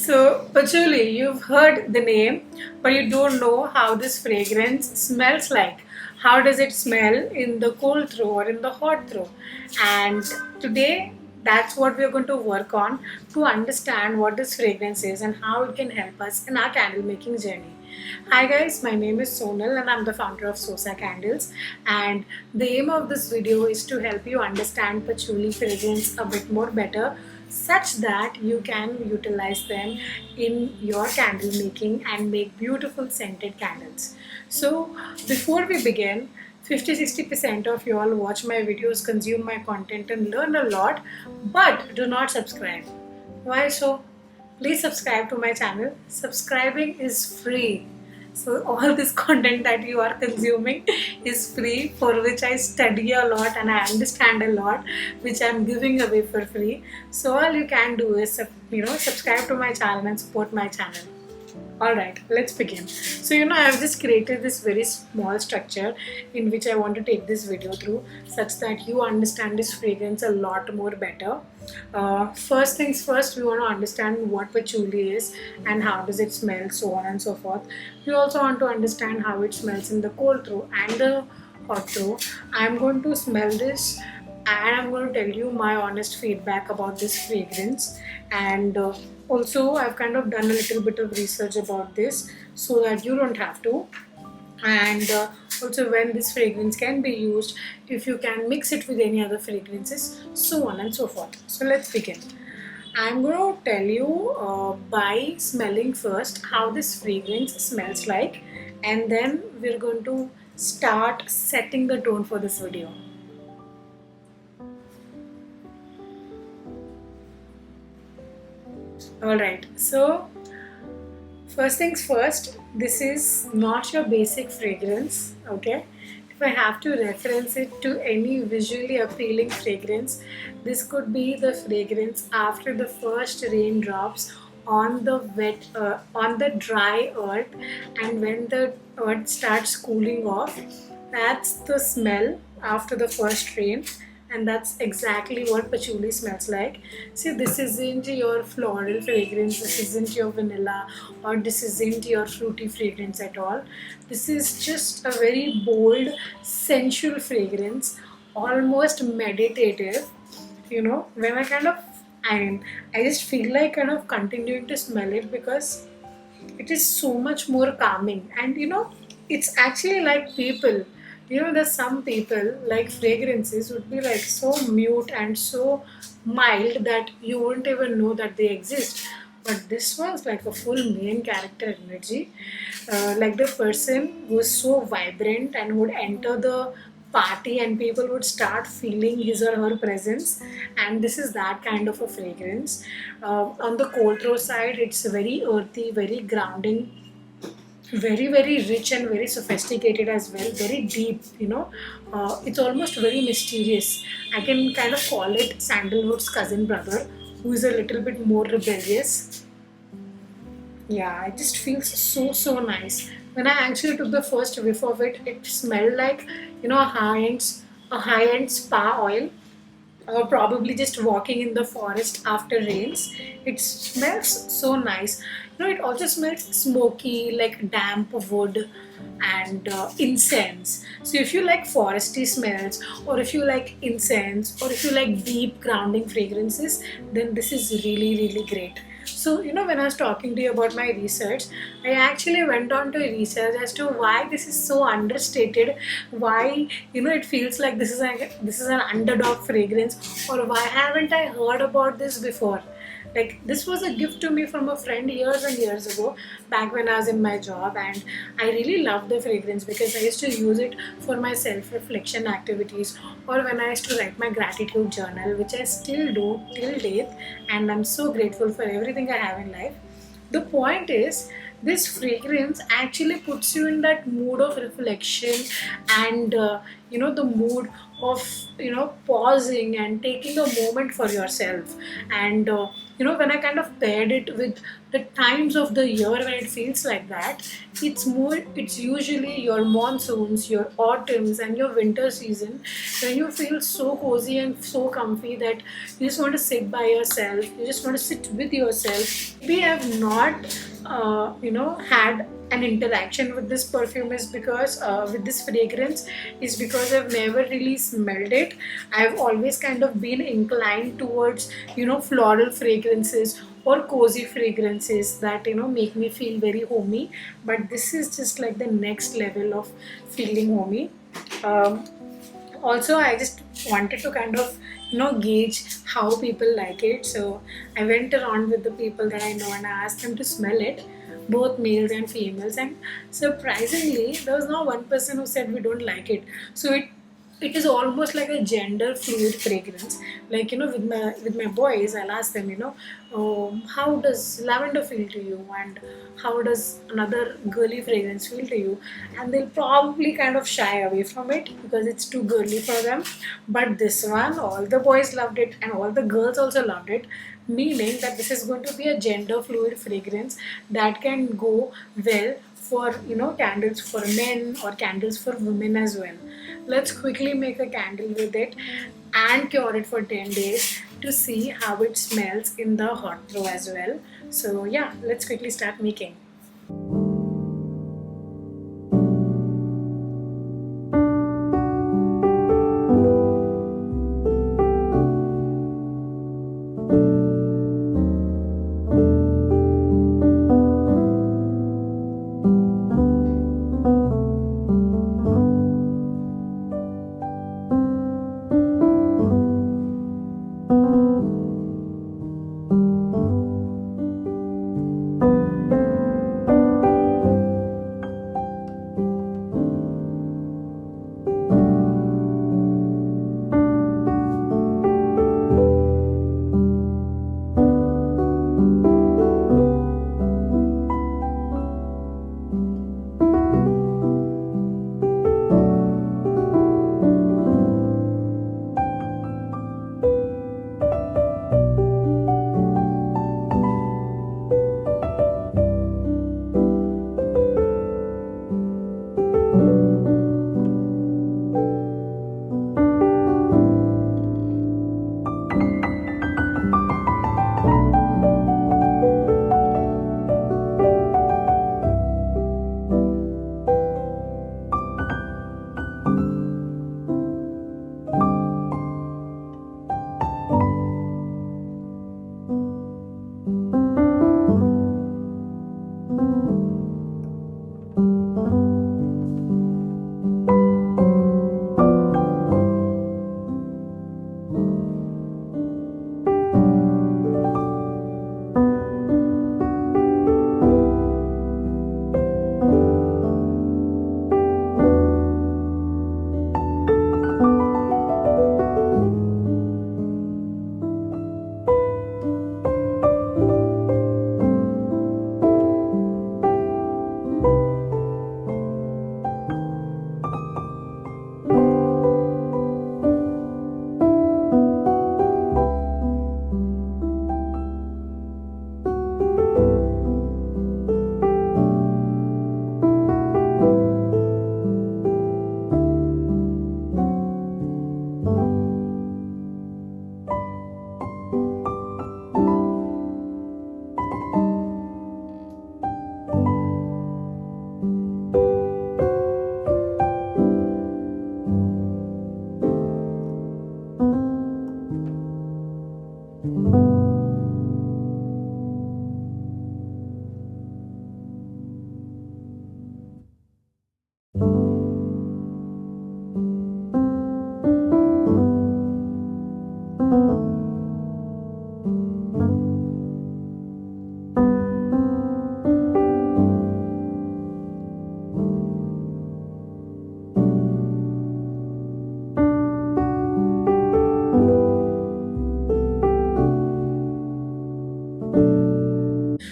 So, Patchouli, you've heard the name, but you don't know how this fragrance smells like. How does it smell in the cold throw or in the hot throw? And today, that's what we're going to work on to understand what this fragrance is and how it can help us in our candle making journey. Hi guys, my name is Sonal and I'm the founder of Sosa Candles, and the aim of this video is to help you understand patchouli fragrance a bit more better such that you can utilize them in your candle making and make beautiful scented candles. So before we begin, 50-60% of you all watch my videos, consume my content and learn a lot, but do not subscribe. Why so? Please subscribe to my channel. Subscribing is free. So all this content that you are consuming is free, for which I study a lot and I understand a lot, which I'm giving away for free. So all you can do is subscribe to my channel and support my channel. Alright, let's begin. So I've just created this very small structure in which I want to take this video through such that you understand this fragrance a lot more better. First things first, we want to understand what patchouli is and how does it smell, so on and so forth. We also want to understand how it smells in the cold throw and the hot throw. I'm going to smell this and I'm going to tell you my honest feedback about this fragrance, and also I've kind of done a little bit of research about this so that you don't have to, and also when this fragrance can be used, if you can mix it with any other fragrances, so on and so forth. So let's begin. I'm going to tell you by smelling first how this fragrance smells like, and then we're going to start setting the tone for this video. Alright, so first things first, this is not your basic fragrance, okay? If I have to reference it to any visually appealing fragrance, this could be the fragrance after the first raindrops on the dry earth, and when the earth starts cooling off, that's the smell after the first rain. And that's exactly what patchouli smells like. See, this isn't your floral fragrance, this isn't your vanilla, or this isn't your fruity fragrance at all. This is just a very bold, sensual fragrance, almost meditative. When I just feel like kind of continuing to smell it because it is so much more calming. And it's actually like people. There's some people like fragrances would be like so mute and so mild that you won't even know that they exist. But this one's like a full main character energy, like the person who's so vibrant and would enter the party and people would start feeling his or her presence, and this is that kind of a fragrance. On the cold throw side, it's very earthy, very grounding, very very rich and very sophisticated as well, very deep. It's almost very mysterious. I can kind of call it sandalwood's cousin brother, who is a little bit more rebellious. Yeah, it just feels so nice. When I actually took the first whiff of it, it smelled like a high-end spa oil, or probably just walking in the forest after rains. It smells so nice. It also smells smoky, like damp wood and incense. So if you like foresty smells, or if you like incense, or if you like deep grounding fragrances, then this is really great. So when I was talking to you about my research, I actually went on to research as to why this is so understated, why it feels like this is an underdog fragrance, or why haven't I heard about this before. Like, this was a gift to me from a friend years and years ago, back when I was in my job, and I really loved the fragrance because I used to use it for my self-reflection activities, or when I used to write my gratitude journal, which I still do till date, and I'm so grateful for everything I have in life. The point is, this fragrance actually puts you in that mood of reflection and the mood of pausing and taking a moment for yourself, and when I kind of paired it with the times of the year when it feels like that, it's usually your monsoons, your autumns, and your winter season, when you feel so cozy and so comfy that you just want to sit by yourself, you just want to sit with yourself. Maybe I've not had an interaction with this perfume is because with this fragrance is because I've never really smelled it. I've always kind of been inclined towards floral fragrances or cozy fragrances that make me feel very homey, but this is just like the next level of feeling homey. um, Also, I just wanted to kind of gauge how people like it, so I went around with the people that I know and I asked them to smell it, both males and females, and surprisingly there was not one person who said we don't like it. So it is almost like a gender fluid fragrance. Like with my boys, I'll ask them, how does lavender feel to you, and how does another girly fragrance feel to you, and they'll probably kind of shy away from it because it's too girly for them. But this one, all the boys loved it and all the girls also loved it, meaning that this is going to be a gender fluid fragrance that can go well for candles for men or candles for women as well. Let's quickly make a candle with it and cure it for 10 days to see how it smells in the hot throw as well. So yeah, let's quickly start making.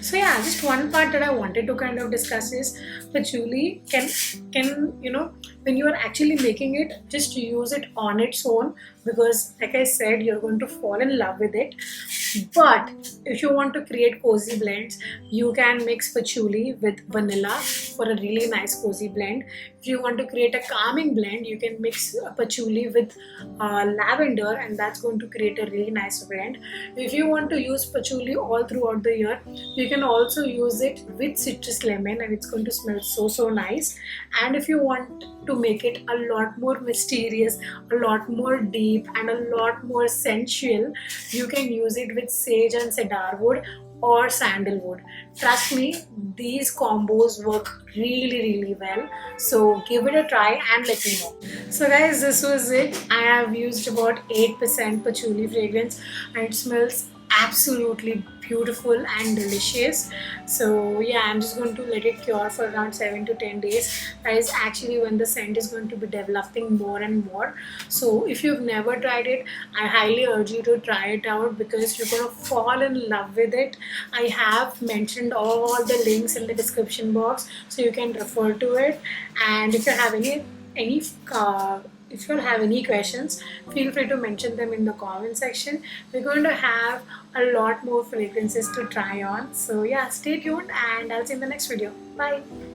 So yeah, yeah, just one part that I wanted to kind of discuss is patchouli can when you are actually making it, just use it on its own, because like I said, you're going to fall in love with it. But if you want to create cozy blends, you can mix patchouli with vanilla for a really nice cozy blend. If you want to create a calming blend, you can mix patchouli with lavender, and that's going to create a really nice blend. If you want to use patchouli all throughout the year, you can also use it with citrus lemon, and it's going to smell so nice. And if you want to make it a lot more mysterious, a lot more deep, and a lot more sensual, you can use it with sage and cedarwood or sandalwood. Trust me, these combos work really well. So give it a try and let me know. So guys, this was it. I have used about 8% patchouli fragrance, and it smells absolutely beautiful and delicious. So yeah, I'm just going to let it cure for around 7 to 10 days. That is actually when the scent is going to be developing more and more. So if you've never tried it, I highly urge you to try it out, because you're going to fall in love with it. I have mentioned all the links in the description box, so you can refer to it. And if you have any if you have any questions, feel free to mention them in the comment section. We're going to have a lot more fragrances to try on. So yeah, stay tuned, and I'll see you in the next video. Bye.